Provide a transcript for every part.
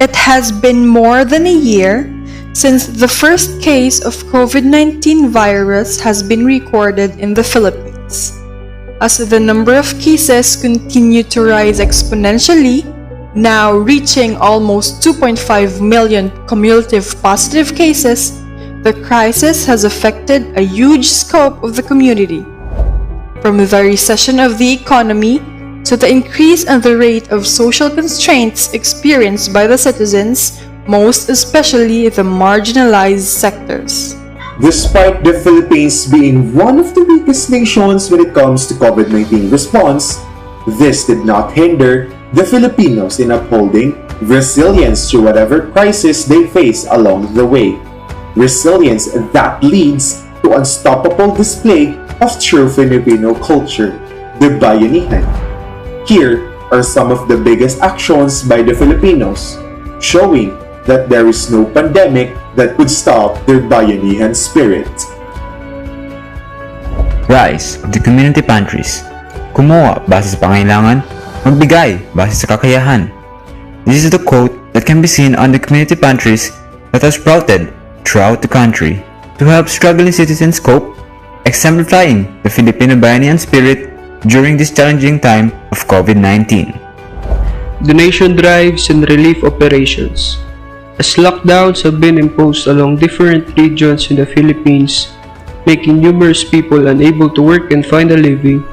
It has been more than a year since the first case of COVID-19 virus has been recorded in the Philippines. As the number of cases continue to rise exponentially, now reaching almost 2.5 million cumulative positive cases, the crisis has affected a huge scope of the community. From the recession of the economy to the increase in the rate of social constraints experienced by the citizens, most especially the marginalized sectors. Despite the Philippines being one of the weakest nations when it comes to COVID-19 response, this did not hinder the Filipinos in upholding resilience to whatever crisis they face along the way. Resilience that leads to unstoppable display of true Filipino culture, the Bayanihan. Here are some of the biggest actions by the Filipinos, showing that there is no pandemic that could stop their Bayanihan spirit. Rise of the community pantries. Kumuha base sa pangailangan, magbigay base sa kakayahan. This is the quote that can be seen on the community pantries that are sprouted throughout the country to help struggling citizens cope, exemplifying the Filipino Bayanihan spirit during this challenging time of COVID-19. Donation drives and relief operations. As lockdowns have been imposed along different regions in the Philippines, making numerous people unable to work and find a living,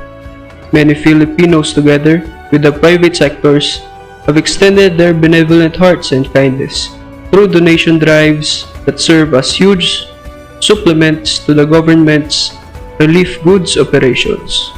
many Filipinos, together with the private sectors, have extended their benevolent hearts and kindness through donation drives that serve as huge supplements to the government's relief goods operations.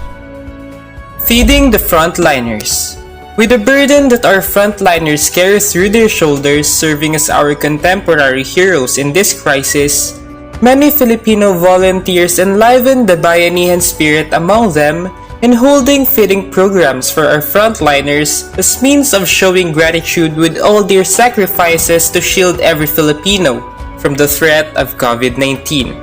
Feeding the frontliners. With the burden that our frontliners carry through their shoulders, serving as our contemporary heroes in this crisis, many Filipino volunteers enliven the Bayanihan spirit among them in holding feeding programs for our frontliners as means of showing gratitude with all their sacrifices to shield every Filipino from the threat of COVID-19.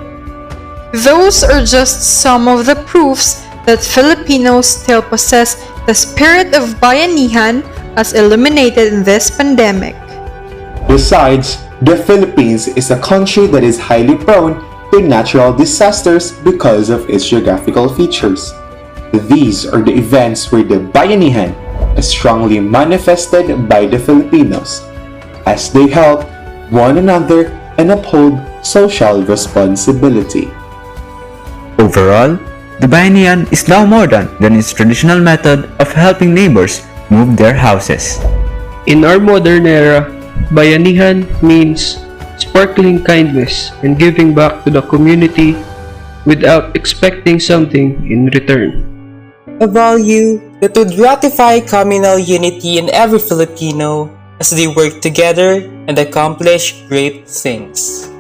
Those are just some of the proofs that Filipinos still possess the spirit of Bayanihan as illuminated in this pandemic. Besides, the Philippines is a country that is highly prone to natural disasters because of its geographical features. These are the events where the Bayanihan is strongly manifested by the Filipinos as they help one another and uphold social responsibility. Overall, the Bayanihan is now more than its traditional method of helping neighbors move their houses. In our modern era, Bayanihan means sparkling kindness and giving back to the community without expecting something in return. A value that would ratify communal unity in every Filipino as they work together and accomplish great things.